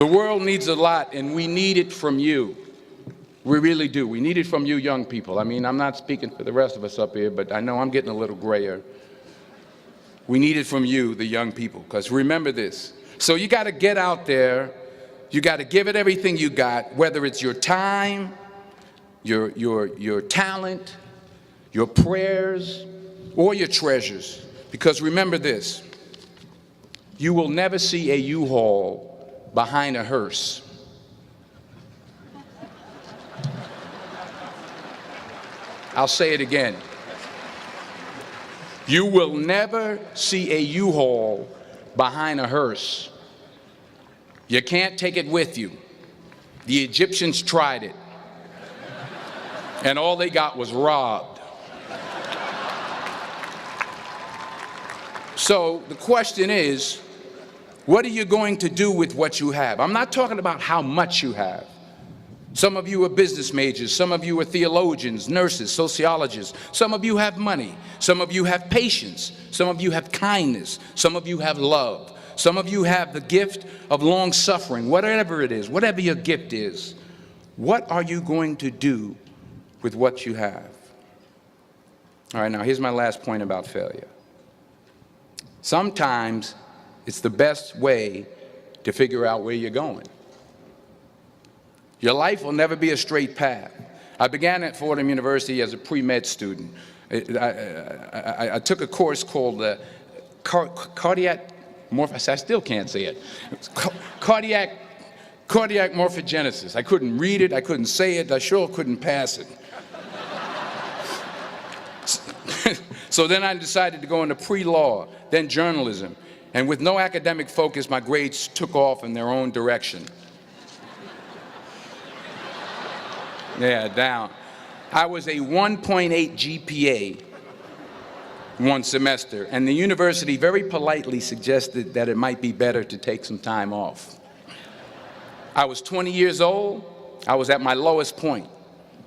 The world needs a lot, and we need it from you. We really do. We need it from you young people. I mean, I'm not speaking for the rest of us up here, but I know I'm getting a little grayer. We need it from you, the young people, because remember this. So you got to get out there. You got to give it everything you got, whether it's your time, your talent, your prayers, or your treasures. Because remember this. You will never see a U-Haul behind a hearse. I'll say it again. You will never see a U-Haul behind a hearse. You can't take it with you. The Egyptians tried it, and all they got was robbed. So the question is, what are you going to do with what you have? I'm not talking about how much you have. Some of you are business majors, some of you are theologians, nurses, sociologists. Some of you have money, some of you have patience, some of you have kindness, some of you have love. Some of you have the gift of long suffering, whatever it is, whatever your gift is. What are you going to do with what you have? All right, now here's my last point about failure. Sometimes it's the best way to figure out where you're going. Your life will never be a straight path. I began at Fordham University as a pre-med student. I took a course called cardiac morphogenesis. I still can't say it. Cardiac morphogenesis. I couldn't read it. I couldn't say it. I sure couldn't pass it. So then I decided to go into pre-law, then journalism. And with no academic focus, my grades took off in their own direction. Yeah, down. I was a 1.8 GPA one semester, and the university very politely suggested that it might be better to take some time off. I was 20 years old. I was at my lowest point.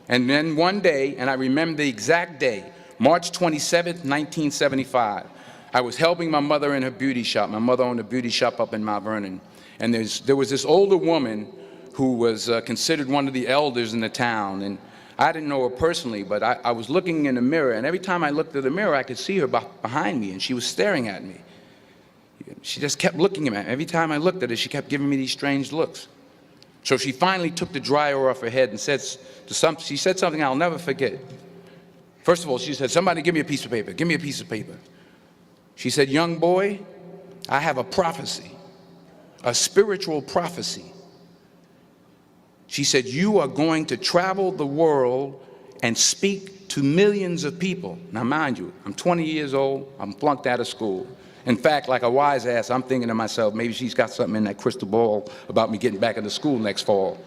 And then one day, and I remember the exact day, March 27th, 1975, I was helping my mother in her beauty shop. My mother owned a beauty shop up in Mount Vernon. And there was this older woman who was considered one of the elders in the town. And I didn't know her personally, but I was looking in the mirror, and every time I looked at the mirror, I could see her behind me, and she was staring at me. She just kept looking at me. Every time I looked at her, she kept giving me these strange looks. So she finally took the dryer off her head and she said something I'll never forget. First of all, she said, "Somebody give me a piece of paper. Give me a piece of paper." She said, "Young boy, I have a prophecy, a spiritual prophecy." She said, "You are going to travel the world and speak to millions of people." Now, mind you, I'm 20 years old. I'm flunked out of school. In fact, like a wise ass, I'm thinking to myself, maybe she's got something in that crystal ball about me getting back into school next fall.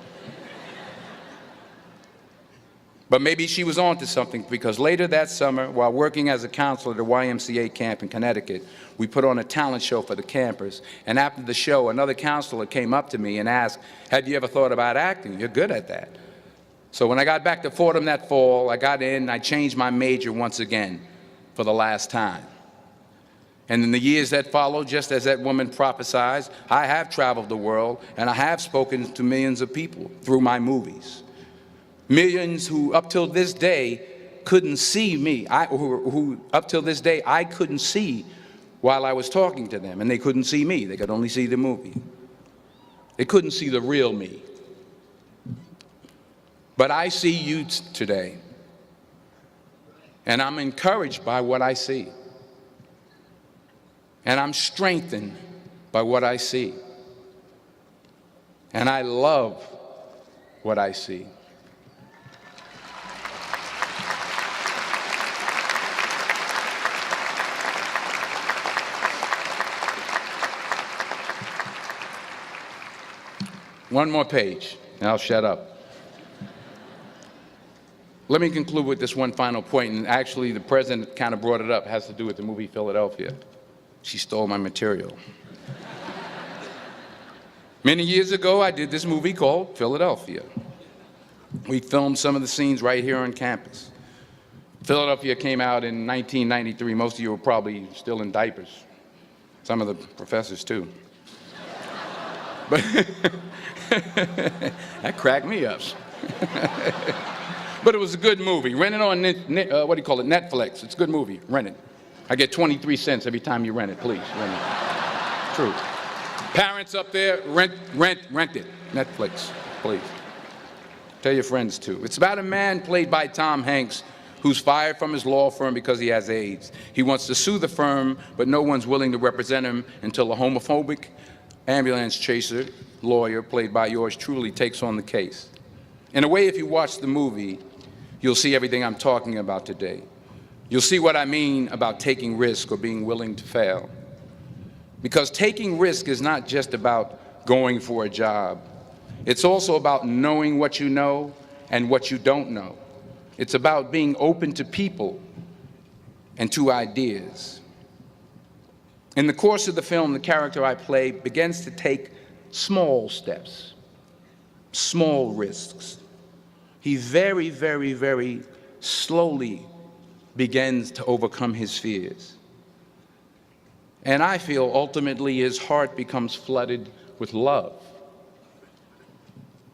But maybe she was on to something, because later that summer, while working as a counselor at a YMCA camp in Connecticut, we put on a talent show for the campers. And after the show, another counselor came up to me and asked, "Have you ever thought about acting? You're good at that." So when I got back to Fordham that fall, I got in and I changed my major once again for the last time. And in the years that followed, just as that woman prophesied, I have traveled the world and I have spoken to millions of people through my movies. Millions who up till this day couldn't see me, who up till this day I couldn't see while I was talking to them, and they couldn't see me. They could only see the movie. They couldn't see the real me. But I see you today, and I'm encouraged by what I see. And I'm strengthened by what I see. And I love what I see. One more page, and I'll shut up. Let me conclude with this one final point, and actually the president kind of brought it up. It has to do with the movie Philadelphia. She stole my material. Many years ago, I did this movie called Philadelphia. We filmed some of the scenes right here on campus. Philadelphia came out in 1993. Most of you were probably still in diapers. Some of the professors, too. But that cracked me up. But it was a good movie. Rent it on, what do you call it, Netflix. It's a good movie. Rent it. I get 23 cents every time you rent it. Please, rent it. True. Parents up there, rent it. Netflix, please. Tell your friends too. It's about a man played by Tom Hanks who's fired from his law firm because he has AIDS. He wants to sue the firm, but no one's willing to represent him until a homophobic ambulance chaser lawyer, played by yours truly, takes on the case. In a way, if you watch the movie, you'll see everything I'm talking about today. You'll see what I mean about taking risk or being willing to fail. Because taking risk is not just about going for a job. It's also about knowing what you know and what you don't know. It's about being open to people and to ideas. In the course of the film, the character I play begins to take small steps, small risks. He very, very, very slowly begins to overcome his fears. And I feel ultimately his heart becomes flooded with love.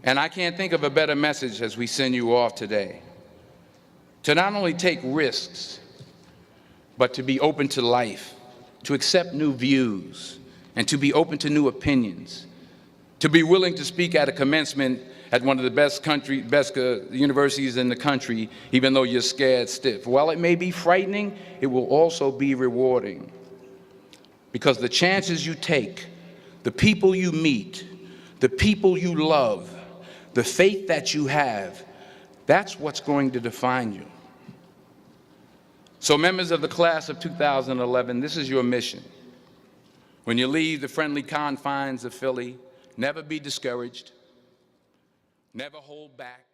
And I can't think of a better message as we send you off today. To not only take risks, but to be open to life, to accept new views, and to be open to new opinions, to be willing to speak at a commencement at one of the best universities in the country, even though you're scared stiff. While it may be frightening, it will also be rewarding. Because the chances you take, the people you meet, the people you love, the faith that you have, that's what's going to define you. So members of the class of 2011, this is your mission. When you leave the friendly confines of Philly, never be discouraged, never hold back.